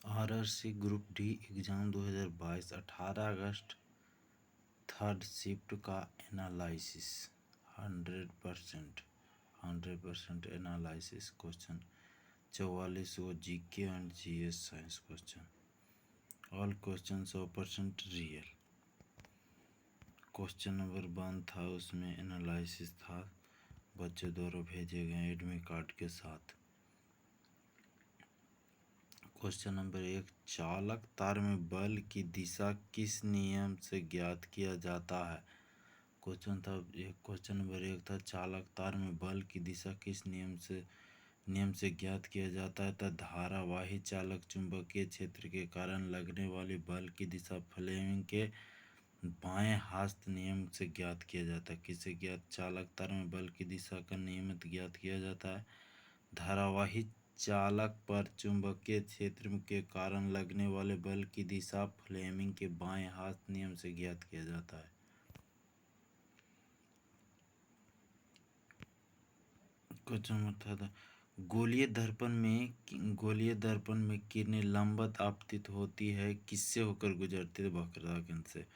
RRC group D exam 2022 18 अगस्त third shift का analysis 100% analysis question 44 वो GK and GS science question all question 100% real. Question number 1 था, उसमें analysis था, बच्चों द्वारा भेजे गए एडमिट कार्ड के साथ। क्वेश्चन नंबर 1, चालक तार में बल की दिशा किस नियम से ज्ञात किया जाता है। क्वेश्चन नंबर 1 था, चालक तार में बल की दिशा किस नियम से ज्ञात किया जाता है। तो धारावाही चालक चुंबकीय क्षेत्र के कारण लगने वाली बल की दिशा फ्लेमिंग के बाएं हस्त नियम से ज्ञात किया जाता है। किससे ज्ञात? चालक तार में बल की दिशा का नियमित ज्ञात किया जाता है। धारावाही चालक पर चुंबकीय क्षेत्र के कारण लगने वाले बल की दिशा फ्लेमिंग के बाएं हाथ नियम से ज्ञात किया जाता है। क्वेश्चन नंबर था, गोलीय दर्पण में किरणें लंबवत आपतित होती है, किससे होकर गुजरती है? वक्रता केंद्र से।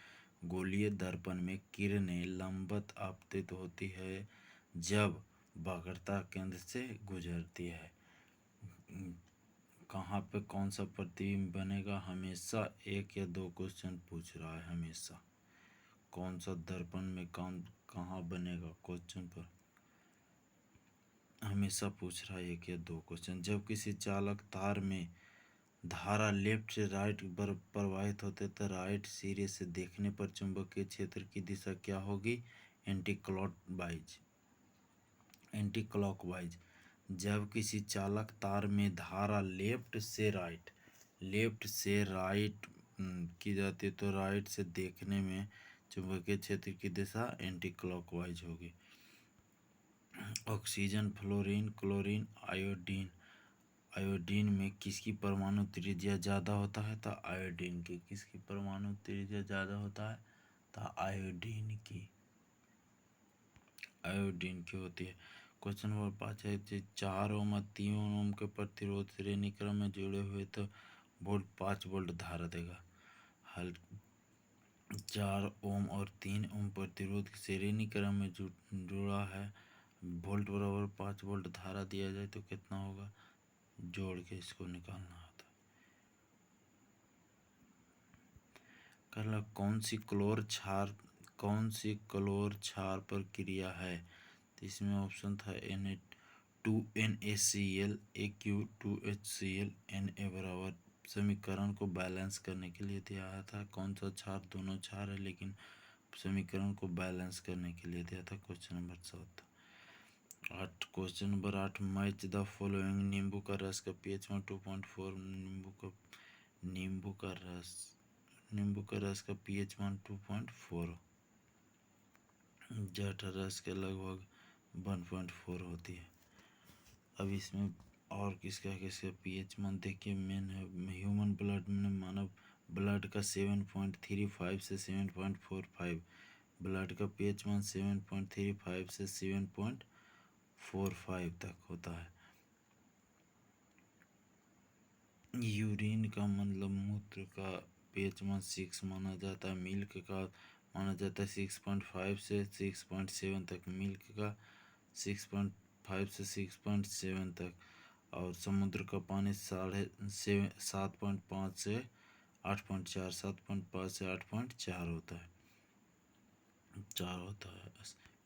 गोलीय दर्पण में किरणें लंबवत आपतित होती है जब वक्रता केंद्र से गुजरती है। कहाँ पे कौन सा प्रतिबिंब बनेगा? हमेशा 1 या 2 क्वेश्चन पूछ रहा है। हमेशा कौन सा दर्पण में कहाँ बनेगा क्वेश्चन पर हमेशा पूछ रहा है 1 या 2 क्वेश्चन। जब किसी चालक तार में धारा लेफ्ट से राइट प्रवाहित होते तो राइट सिरे से देखने पर चुंबकीय क्षेत्र की दिशा क्या होगी? Anti clockwise. जब किसी चालक तार में धारा लेफ्ट से राइट की जाती है तो राइट से देखने में चुंबकीय क्षेत्र की दिशा एंटी क्लॉकवाइज होगी। ऑक्सीजन, फ्लोरीन, क्लोरीन, आयोडीन में किसकी परमाणु त्रिज्या ज़्यादा होता है? तो आयोडीन की। किसकी परमाणु त्रिज्या ज़्यादा होता है? तो आयोडीन की होती है। क्वेश्चन नंबर 5 है, 4 ओम और 3 ओम के प्रतिरोध श्रेणी क्रम में जुड़े हुए तो 5 वोल्ट धारा देगा। 4 ओम और 3 ओम प्रतिरोध श्रेणी क्रम में जुड़ा है, वोल्ट बराबर 5 वोल्ट धारा दिया जाए तो कितना होगा? जोड़ के इसको निकालना होता है। कहला कौन सी क्लोर क्षार पर क्रिया है? तो इसमें ऑप्शन था Na2NaCl Aq2HCl Na बराबर। समीकरण को बैलेंस करने के लिए दिया था। कौन सा क्षार? दोनों क्षार है, लेकिन समीकरण को बैलेंस करने के लिए दिया था। Question number 7। Question number 8, match the following. नींबू का रस का pH 2.4, नींबू का रस का pH 2.4, जठ रस के लगभग 1.4 होती है। अब इसमें और किसका pH मान देखिए। मेन है ह्यूमन ब्लड में, मानव ब्लड का 7.35 से 7.45, ब्लड का pH मान 7.35 से 7.45 तक होता है। यूरिन का मतलब मूत्र का pH मान 6 माना जाता है। मिल्क का माना जाता है 6.5 से 6.7 तक, मिल्क का 6.5 से 6.7 तक। और समुद्र का पानी 7.5 से 8.4, 7.5 से 8.4 होता है।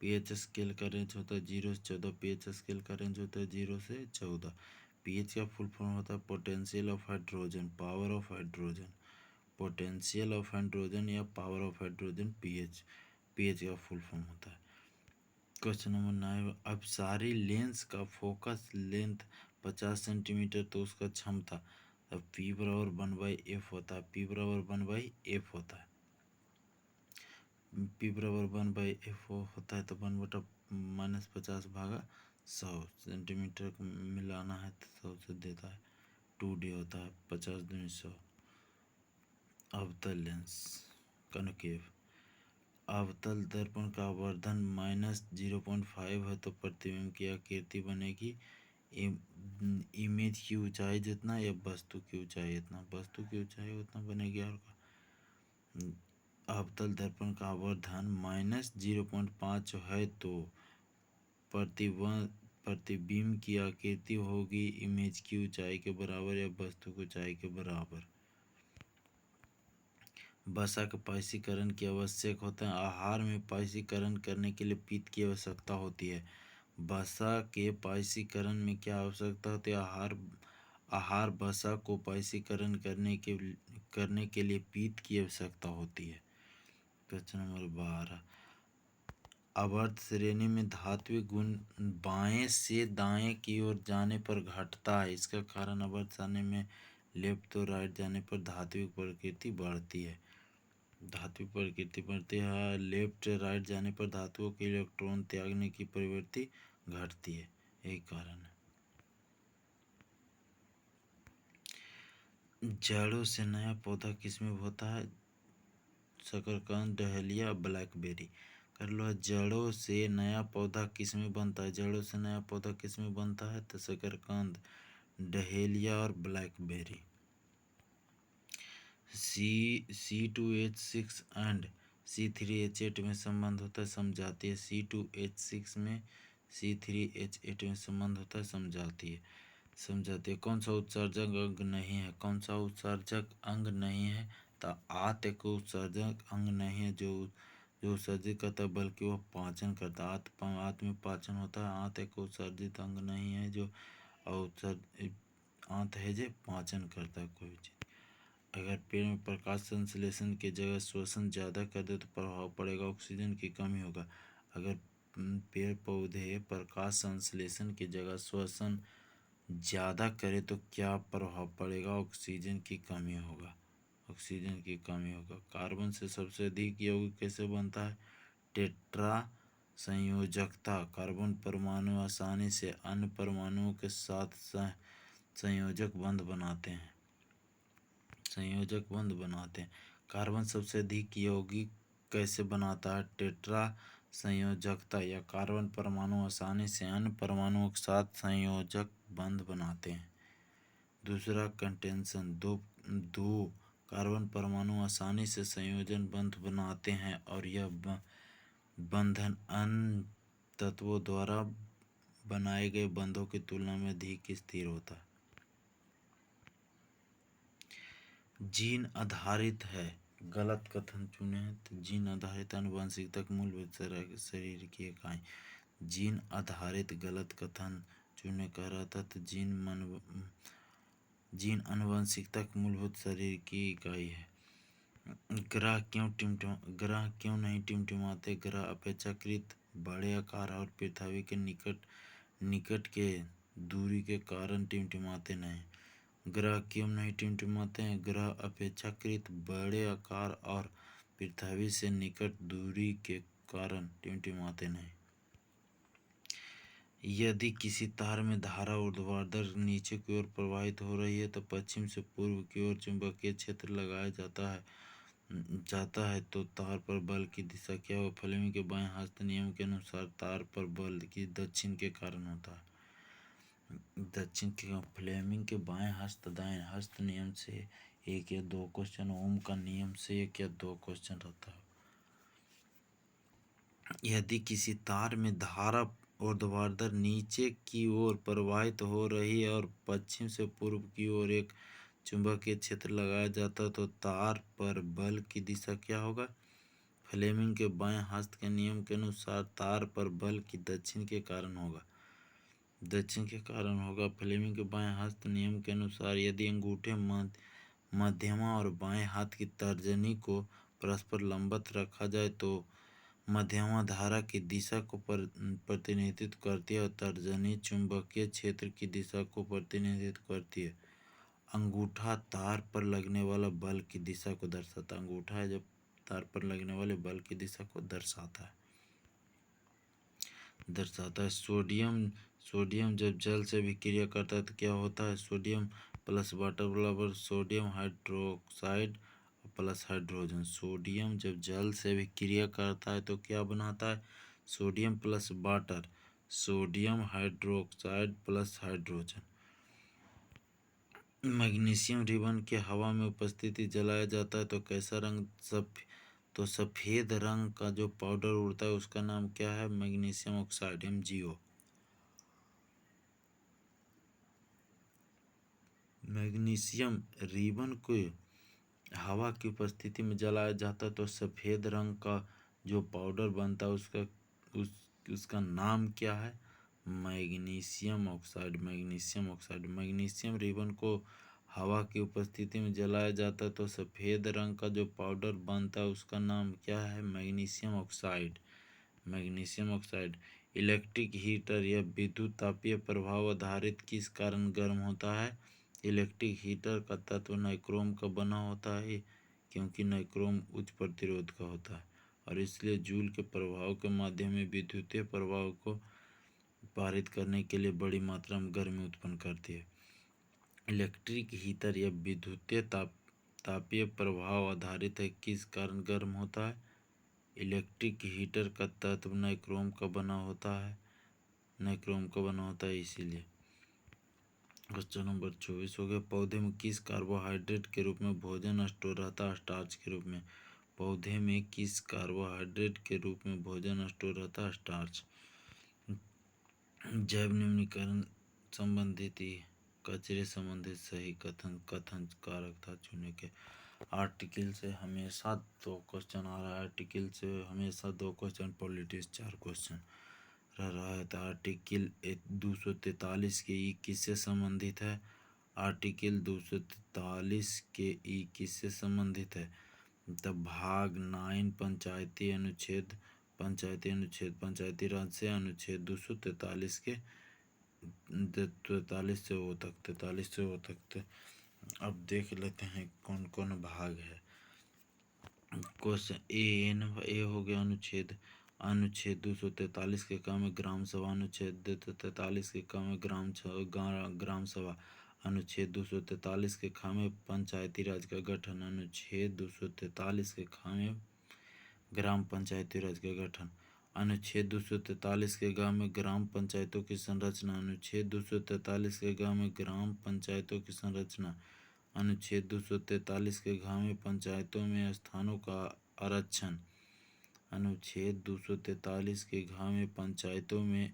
pH स्केल का रेंज होता है 0 से 14। pH स्केल का रेंज होता है 0 से 14। pH का फुल फॉर्म होता है potential of hydrogen, power of hydrogen. Potential of hydrogen या पावर ऑफ हाइड्रोजन pH का फुल फॉर्म होता है। क्वेश्चन नंबर 9, अब सारी लेंस का फोकस लेंथ 50 सेंटीमीटर तो उसका क्षमता, अब P बराबर 1/f होता है। P बराबर 1/f होता है। P बराबर 1/f होता है तो 1/-50 भागा 100 सेंटीमीटर को मिलाना है तो 100 से देता है 2D होता है। 50 दूनी 100। अवतल लेंस कनकेव। अवतल दर्पण का आवर्धन -0.5 है तो प्रतिबिंब की आकृति बनेगी इमेज की ऊंचाई जितना या वस्तु की ऊंचाई इतना, वस्तु की ऊंचाई उतना बनेगी। और अवतल दर्पण का आवर्धन -0.5 है तो प्रतिबिंब की आकृति होगी इमेज की ऊंचाई के बराबर या वस्तु की ऊंचाई के बराबर। वसा का पाइशीकरण की आवश्यक होता है। आहार में पाइशीकरण करने के लिए पित्त की आवश्यकता होती है। वसा के पाइशीकरण में क्या आवश्यकता होती है? आहार वसा को पाइशीकरण करने के लिए पित्त की आवश्यकता होती है। प्रश्न नंबर 12, आवर्त श्रेणी में धात्विक गुण बाएं से दाएं की ओर जाने पर घटता है। इसका कारण आवर्त सारणी में लेफ्ट तो राइट जाने पर धात्विक प्रकृति बढ़ती है। धात्विक प्रकृति बढ़ती है। लेफ्ट राइट जाने पर धातुओं के इलेक्ट्रॉन त्यागने की प्रवृत्ति घटती है, यही कारण है। जड़ों से नया पौधा किसमें होता है? शकरकंद, डहेलिया, ब्लैकबेरी। कर लो, जड़ों से नया पौधा किसमें बनता है? जड़ों से नया पौधा किसमें बनता है? तो शकरकंद, डहेलिया और ब्लैकबेरी। C2H6 एंड C3H8 में संबंध होता है समझाती है। C2H6 में C3H8 में संबंध होता है समझाती है। कौन सा उत्सर्जक अंग नहीं है? कौन सा उत्सर्जक अंग नहीं है? तो आत एक उत्सर्जक अंग नहीं है जो उत्सर्जित करता है, बल्कि वह पाचन करता है। आत में पाचन होता है। आत एक उत्सर्जित अंग नहीं है जो आंत है जो पाचन करता है कोई चीज। अगर पेड़ में प्रकाश संश्लेषण की जगह श्वसन ज़्यादा कर दे तो प्रभाव पड़ेगा, ऑक्सीजन की कमी होगा। अगर पेड़ पौधे प्रकाश संश्लेषण की जगह श्वसन ज़्यादा करे तो क्या प्रभाव पड़ेगा? ऑक्सीजन की कमी होगा, ऑक्सीजन की कमी होगा। कार्बन से सबसे अधिक यौगिक कैसे बनता है? टेट्रा संयोजकता। कार्बन परमाणु आसानी से अन्य परमाणुओं के साथ संयोजक बंध बनाते हैं। कार्बन सबसे अधिक यौगिक कैसे बनाता है? टेट्रा संयोजकता या कार्बन परमाणु आसानी से अन्य परमाणुओं के साथ संयोजक बंध बनाते हैं। दूसरा, कंटेंशन। दो कार्बन परमाणु आसानी से संयोजन बंध बनाते हैं और यह बंधन अन्य तत्वों द्वारा बनाए गए बंधों की तुलना में अधिक स्थिर होता है। जीन आधारित है, गलत कथन चुने हैं। तो जीन आधारित आनुवंशिकता की मूलभूत शरीर की इकाई। जीन आधारित गलत कथन चुने कह रहा था। तो जीन आनुवंशिकता की मूलभूत शरीर की इकाई है। ग्रह क्यों नहीं टिमटिमाते? ग्रह अपेक्षाकृत बड़े आकार और पृथ्वी के निकट के दूरी के कारण टिमटिमाते नहीं। ग्रह क्यों नहीं टिमटिमाते हैं? ग्रह अपेक्षाकृत बड़े आकार और पृथ्वी से निकट दूरी के कारण टिमटिमाते नहीं। यदि किसी तार में धारा ऊर्ध्वाधर नीचे की ओर प्रवाहित हो रही है तो पश्चिम से पूर्व की ओर चुंबकीय क्षेत्र लगाया जाता है तो तार पर बल की दिशा क्या हो? फ्लेमिंग के बाएं हस्त नियम के अनुसार तार पर बल की दक्षिण के कारण होता है। फ्लेमिंग के बाएं हस्त दाएं हस्त नियम से 1 या 2 क्वेश्चन, ओम का नियम से 1 या 2 क्वेश्चन रहता है। यदि किसी तार में धारा ऊर्ध्वाधर नीचे की ओर प्रवाहित हो रही है और पश्चिम से पूर्व की ओर एक चुंबकीय क्षेत्र लगाया जाता है तो तार पर बल की दिशा क्या होगा? फ्लेमिंग के बाएं हस्त के नियम के अनुसार तार पर बल की दक्षिण के कारण होगा। फ्लेमिंग के बाएं हस्त नियम के अनुसार यदि अंगूठे मध्यमा और बाएं हाथ की तर्जनी को परस्पर लंबवत रखा जाए तो मध्यमा धारा की दिशा को प्रतिनिधित्व करती है और तर्जनी चुंबकीय क्षेत्र की दिशा को प्रतिनिधित्व करती है। अंगूठा तार पर लगने वाला बल की दिशा को दर्शाता है। अंगूठा है जब तार पर लगने वाले बल की दिशा को दर्शाता है। सोडियम जब जल से विक्रिया करता है तो क्या होता है? सोडियम प्लस वाटर बराबर sodium hydroxide plus hydrogen. Sodium जब जल से विक्रिया करता है तो क्या बनाता है? Sodium plus water. Sodium hydroxide plus hydrogen. Magnesium ribbon के हवा में उपस्थिति जलाया जाता है तो कैसा रंग तो सफ़ेद रंग का जो पाउडर उड़ता है उसका नाम क्या है? Magnesium oxide, MgO। Magnesium ribbon को हवा की उपस्थिति में जलाया जाता है तो सफ़ेद रंग का जो पाउडर बनता है उसका नाम क्या है? Magnesium oxide. Magnesium oxide. Magnesium ribbon को हवा की उपस्थिति में जलाया जाता है तो सफ़ेद रंग का जो पाउडर बनता है उसका नाम क्या है? Magnesium oxide. Magnesium oxide. Electric heater या विद्युत तापीय प्रभाव आधारित किस कारण गर्म होता है? इलेक्ट्रिक हीटर का तत्व नाइक्रोम का बना होता है क्योंकि नाइक्रोम उच्च प्रतिरोध का होता है और इसलिए जूल के प्रभाव के माध्यम में विद्युतीय प्रभाव को पारित करने के लिए बड़ी मात्रा में गर्मी उत्पन्न करती है। इलेक्ट्रिक हीटर या विद्युतीय तापीय प्रभाव आधारित है किस कारण गर्म होता है? इलेक्ट्रिक हीटर का तत्व नाइक्रोम का बना होता है। नाइक्रोम का बना होता है इसीलिए। क्वेश्चन नंबर 24 हो गया। पौधे में किस कार्बोहाइड्रेट के रूप में भोजन स्टोर रहता है? स्टार्च के रूप में। पौधे में किस कार्बोहाइड्रेट के रूप में भोजन स्टोर रहता है? स्टार्च। जैव निम्नीकरण संबंधित कचरे संबंधित सही कथन कारक था चुने के। आर्टिकल से हमेशा 2 क्वेश्चन आ रहा है। आर्टिकल से हमेशा 2 क्वेश्चन, पॉलिटिक्स 4 क्वेश्चन रहा है। तो आर्टिकल 243 के ई किससे संबंधित है? आर्टिकल 243 के ई किससे संबंधित है? तब भाग 9 पंचायती अनुच्छेद पंचायती राज से अनुच्छेद 243 के 43 से हो तक। अब देख लेते हैं कौन कौन भाग है। क्वेश्चन ए हो गया अनुच्छेद 243 के काम में ग्राम सभा। अनुच्छेद 243 के काम में ग्राम सभा। अनुच्छेद 243 के काम में पंचायती राज का गठन। अनुच्छेद 243 के काम में ग्राम पंचायती राज का गठन। अनुच्छेद 243 के गांव में ग्राम पंचायतों की संरचना। अनुच्छेद 243 के गांव में ग्राम पंचायतों की संरचना। अनुच्छेद 243 के गांव में पंचायतों में स्थानों का आरक्षण। अनुच्छेद 243 के गांव में पंचायतों में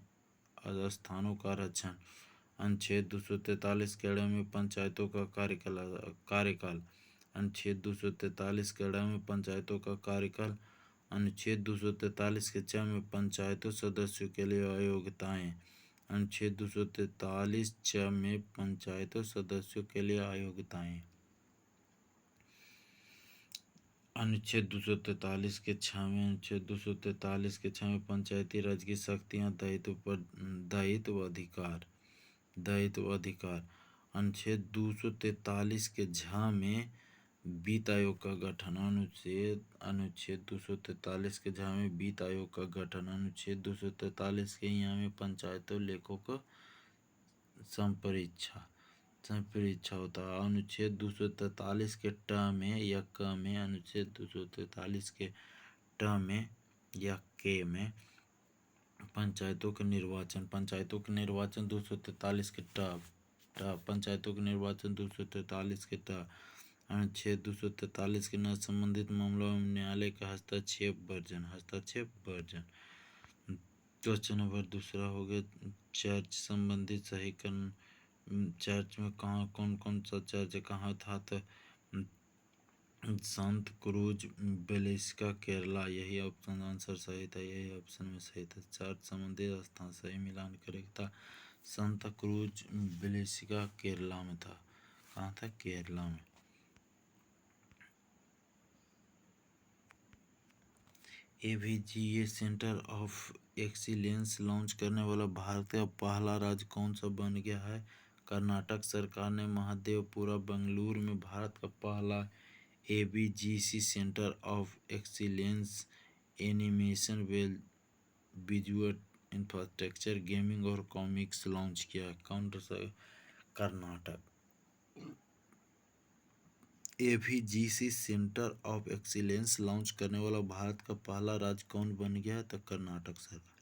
स्थानों का आरक्षण। अनुच्छेद 243 के अड़े में पंचायतों का कार्यकाल। अनुच्छेद 243 के अड़े में पंचायतों का कार्यकाल। अनुच्छेद 243 के 6 में पंचायतों सदस्यों के लिए अयोग्यताएं। अनुच्छेद 243 6 में पंचायतों सदस्यों के लिए अयोग्यताएं। अनुच्छेद 243 के 6 में अनुच्छेद 243 के 6 में पंचायती राज की शक्तियां, दायित्व अधिकार। अनुच्छेद 243 के झ में वित्त आयोग का गठन। अनुच्छेद 243 के झ में वित्त आयोग का गठन। अनुच्छेद 243 के यहाँ में पंचायतों लेखों को संपरीक्षा होता है। अनुच्छेद 243 के ट में या क में, अनुच्छेद 243 के ट में या के में पंचायतों के निर्वाचन 243 के ट पंचायतों के निर्वाचन 243 के ट। अनुच्छेद 243 के न संबंधित मामलों में न्यायालय का हस्तक्षेप वर्जन। क्वेश्चन नंबर 2 हो गया। चर्च संबंधित सही करण। चर्च में कौन सा चर्च कहाँ था? तो संत क्रूज बेलिस्का, केरला। यही ऑप्शन आंसर सही था। यही ऑप्शन में सही था। चर्च संबंधित स्थान सही मिलान करेगा था। संत क्रूज बेलिस्का केरला में था। कहाँ था? केरला में। AVGA centre of excellence launch करने वाला भारत का पहला राज्य कौन सा बन गया है? कर्नाटक सरकार ने महादेवपुरा बेंगलुरु में भारत का पहला AVGC centre of excellence animation, visual infrastructure, gaming और कॉमिक्स लॉन्च किया। कौन सा? Karnataka. AVGC centre of excellence launch करने वाला भारत का पहला राज्य कौन बन गया है? तो कर्नाटक सरकार।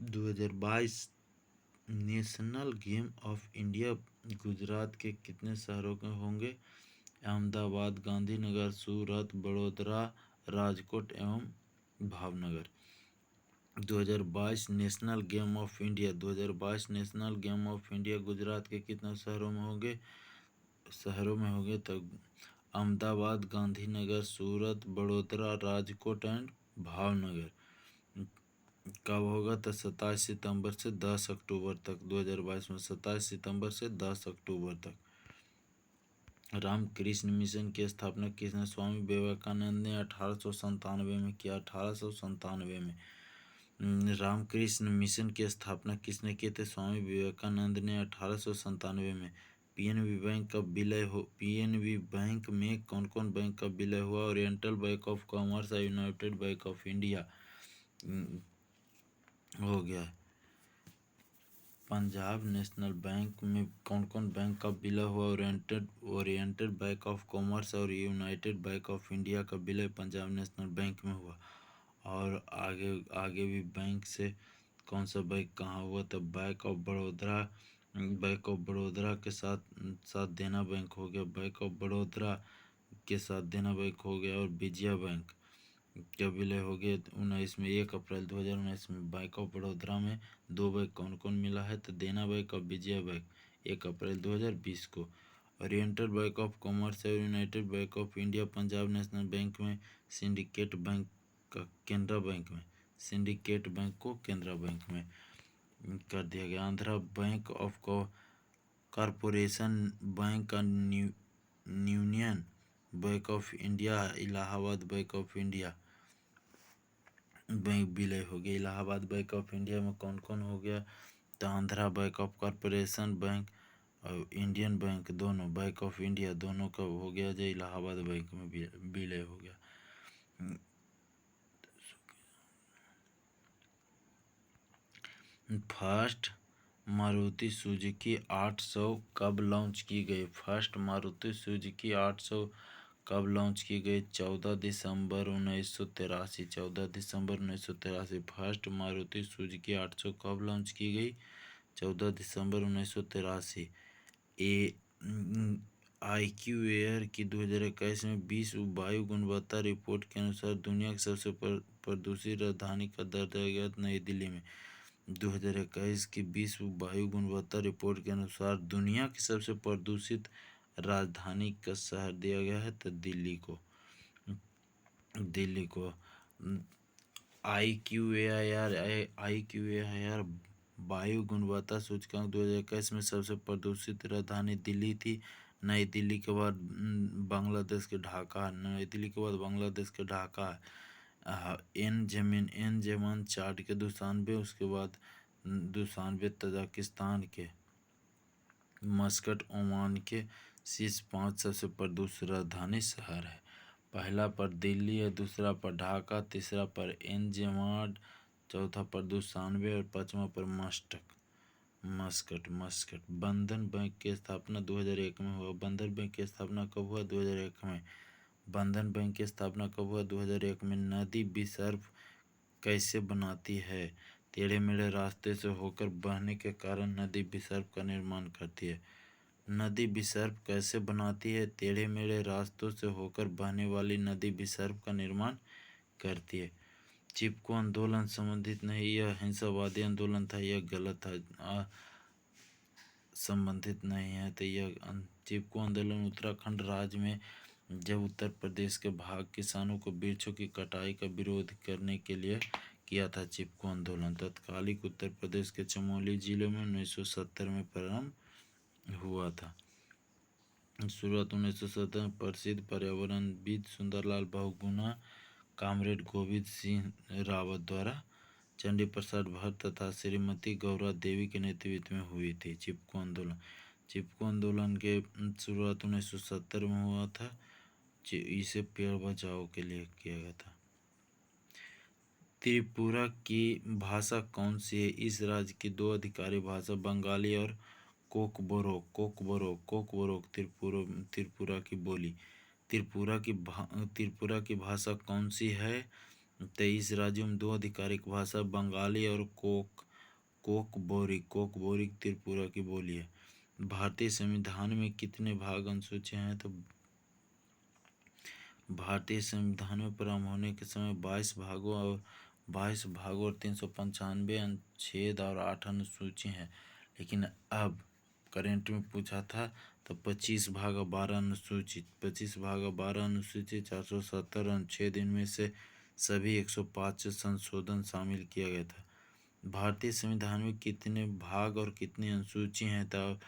2022 national game of India Gujarat के कितने शहरों में होंगे? अहमदाबाद, गांधीनगर, सूरत, बड़ोदरा, राजकोट एवं Bhavnagar. 2022 national game of India 2022 national game of India Gujarat के कितने शहरों में होंगे? तो अहमदाबाद, गांधीनगर, सूरत, बड़ोदरा, राजकोट एंड भावनगर। कब होगा? तो 27 सितंबर से 10 अक्टूबर तक। 2022 में 27 सितंबर से 10 अक्टूबर तक। रामकृष्ण मिशन की स्थापना किसने? स्वामी विवेकानंद ने 1897 में किया। 1897 में रामकृष्ण मिशन की स्थापना किसने की थी? स्वामी विवेकानंद ने 1897 में। पीएनबी बैंक का विलय हो पीएनबी बैंक में कौन कौन बैंक का विलय हुआ? ओरिएंटल बैंक ऑफ कॉमर्स और यूनाइटेड बैंक ऑफ इंडिया हो गया। पंजाब नेशनल बैंक में कौन कौन बैंक का विलय हुआ? ओरिएंटल बैंक ऑफ कॉमर्स और यूनाइटेड बैंक ऑफ इंडिया का विलय पंजाब नेशनल बैंक में हुआ। और आगे भी बैंक से कौन सा बैंक कहाँ हुआ? तो बैंक ऑफ बड़ौदा के साथ देना बैंक हो गया। बैंक ऑफ बड़ौदा के साथ देना बैंक हो गया। और विजया बैंक का विलय हो गया 1 अप्रैल 2019 में। बैंक ऑफ बड़ौदा में 2 बैंक कौन कौन मिला है? तो देना बैंक और विजया बैंक 1 अप्रैल 2020 को। ओरिएंटल बैंक ऑफ कॉमर्स और United Bank of India Punjab National Bank में सिंडिकेट बैंक को केनरा बैंक में कर दिया गया। Andhra Bank of Corporation Bank का Union Bank of India, Allahabad Bank of India Bank विलय हो गया। इलाहाबाद बैंक ऑफ इंडिया में कौन कौन हो गया? तो Andhra Bank of Corporation bank और इंडियन बैंक दोनों बैंक ऑफ इंडिया दोनों का हो गया। जो इलाहाबाद बैंक में विलय हो गया। फर्स्ट मारुति सुजुकी 800 कब लॉन्च की गई? फर्स्ट मारुति सुजुकी 800 कब लॉन्च की गई? 14 दिसंबर 1983। 14 दिसंबर 1983 फर्स्ट मारुति सुजुकी 800 कब लॉन्च की गई? 14 दिसंबर 1983। IQ एयर की 2021 में विश्व वायु गुणवत्ता रिपोर्ट के अनुसार दुनिया की सबसे प्रदूषित राजधानी का दर्जा गया नई दिल्ली में। 2021 की विश्व वायु गुणवत्ता रिपोर्ट के अनुसार दुनिया की सबसे प्रदूषित राजधानी का शहर दिया गया है तो दिल्ली को। IQAIR वायु गुणवत्ता सूचकांक 2021 में सबसे प्रदूषित राजधानी दिल्ली थी। नई दिल्ली के बाद बांग्लादेश के ढाका एन जमान चार्ट के 92, उसके बाद 92 तजाकिस्तान के, मस्कट ओमान के शीर्ष 5 सबसे प्रदूषित राजधानी शहर है। पहला पर दिल्ली है, दूसरा पर ढाका, तीसरा पर एनजेमान, चौथा पर 92 और पाँचवा पर मस्कट। बंधन बैंक की स्थापना 2001 में हुआ। बंधन बैंक की स्थापना कब हुआ? 2001 में। बंधन बैंक की स्थापना कब हुआ? 2001 में। नदी विसर्प कैसे बनाती है? टेढ़े मेढ़े रास्ते से होकर बहने के कारण नदी विसर्प का निर्माण करती है। नदी विसर्प कैसे बनाती है? टेढ़े मेढ़े रास्तों से होकर बहने वाली नदी विसर्प का निर्माण करती है। चिपको आंदोलन संबंधित नहीं, यह हिंसावादी आंदोलन था, यह गलत है, संबंधित नहीं है। तो यह चिपको आंदोलन उत्तराखंड राज्य में जब उत्तर प्रदेश के भाग किसानों को वृक्षों की कटाई का विरोध करने के लिए किया था। चिपको आंदोलन तत्कालिक उत्तर प्रदेश के चमोली जिले में 1970 में प्रारंभ हुआ था। शुरुआत 1970 में प्रसिद्ध पर्यावरणविद सुंदरलाल बहुगुणा, कॉमरेड गोविंद सिंह रावत द्वारा चंडी प्रसाद भट्ट तथा श्रीमती गौरा देवी के नेतृत्व में हुई थी। चिपको आंदोलन के शुरुआत 1970 में हुआ था। इसे पेड़ बचाओ के लिए किया गया था। त्रिपुरा की भाषा कौन सी है? इस राज्य की 2 अधिकारी भाषा बंगाली और कोकबोरोक त्रिपुरा की बोली। त्रिपुरा की भाषा कौन सी है? 23 राज्यों में 2 आधिकारिक भाषा बंगाली और कोकबोरिक त्रिपुरा की बोली है। भारतीय संविधान में कितने भाग अनुसूची हैं? तो भारतीय संविधान में प्रारंभ होने के समय 22 भागों और 395 अनुच्छेद और 8 अनुसूची हैं। लेकिन अब करेंट में पूछा था तो 25 भाग और 12 अनुसूचित 470 अनुच्छेद, इनमें से सभी 105 संशोधन शामिल किया गया था। भारतीय संविधान में कितने भाग और कितनी अनुसूची हैं? तो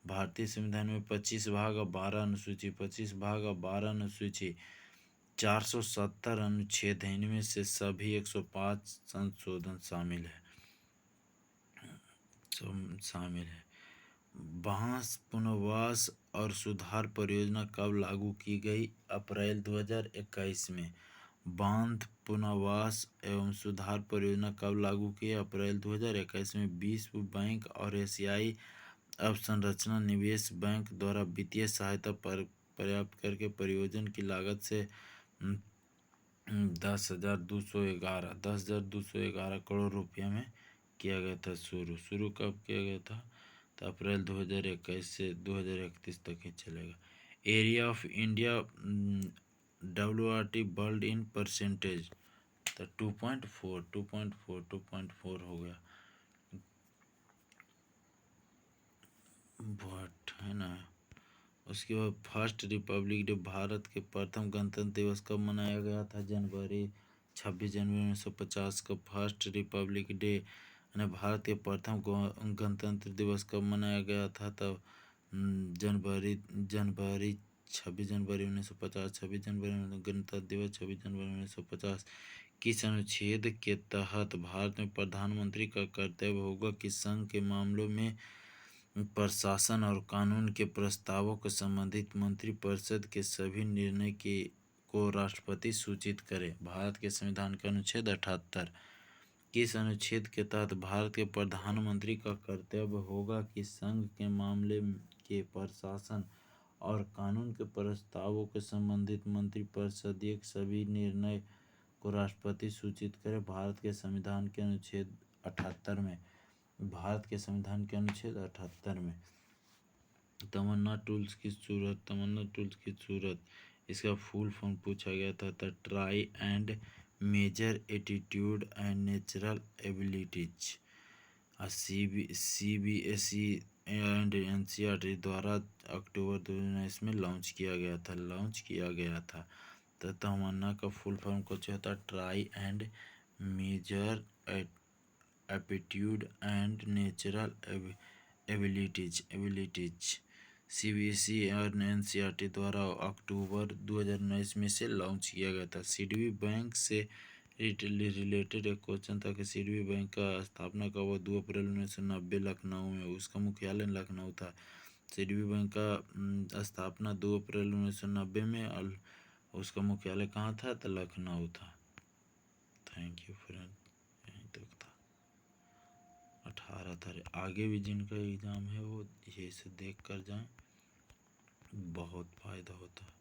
भारतीय संविधान में 25 भाग और 12 अनुसूची 470 अनुच्छेद हैं, इनमें से सभी 105 संशोधन शामिल है। बांस पुनर्वास और सुधार परियोजना कब लागू की गई? अप्रैल 2021 में। बांध पुनर्वास एवं सुधार परियोजना कब लागू की? अप्रैल 2021 में। विश्व बैंक और एशियाई अवसंरचना निवेश बैंक द्वारा वित्तीय सहायता प्राप्त करके परियोजना की लागत से 10,211 करोड़ रुपये में किया गया था। शुरू कब किया गया था? तो अप्रैल 2021 से 2031 तक ही चलेगा। Area of India WRT world in percentage तो 2.4 हो गया। बट है ना। उसके बाद फर्स्ट रिपब्लिक डे, भारत के प्रथम गणतंत्र दिवस कब मनाया गया था? 26 जनवरी 1950 को फर्स्ट रिपब्लिक डे यानी भारत के प्रथम गणतंत्र दिवस कब मनाया गया था? तब 26 जनवरी 1950। 26 जनवरी गणतंत्र दिवस 26 जनवरी 1950। किस अनुच्छेद के तहत भारत में प्रधानमंत्री का कर्तव्य होगा कि संघ के मामलों में प्रशासन और कानून के प्रस्तावों को संबंधित मंत्रिपरिषद के सभी निर्णय को राष्ट्रपति सूचित करे? भारत के संविधान का अनुच्छेद 78। किस अनुच्छेद के तहत भारत के प्रधानमंत्री का कर्तव्य होगा कि संघ के मामले के प्रशासन और कानून के प्रस्तावों के संबंधित मंत्रिपरिषद के सभी निर्णय को राष्ट्रपति सूचित करे? भारत के संविधान के अनुच्छेद 78 में। भारत के संविधान के अनुच्छेद 78 में। तमन्ना टूल्स की सूरत इसका फुल फॉर्म पूछा गया था। Try and measure attitude and natural abilities. CBSE एंड NCERT द्वारा अक्टूबर 2019 में लॉन्च किया गया था। तो तमन्ना का फुल फॉर्म कुछ होता है try and measure aptitude and natural abilities. CBSE और NCERT द्वारा अक्टूबर 2019 में से लॉन्च किया गया था। सिडबी बैंक से रिलेटेड एक क्वेश्चन था कि सिडबी बैंक का स्थापना कब हुआ? 2 अप्रैल 1990 लखनऊ में। उसका मुख्यालय लखनऊ था। सिडबी बैंक का स्थापना 2 अप्रैल 1990 में और उसका मुख्यालय कहाँ था? तो लखनऊ था। Thank you friend. यहीं तक था। 18 था। आगे भी जिनका एग्ज़ाम है वो ये से देख कर जाएं, बहुत फ़ायदा होता है।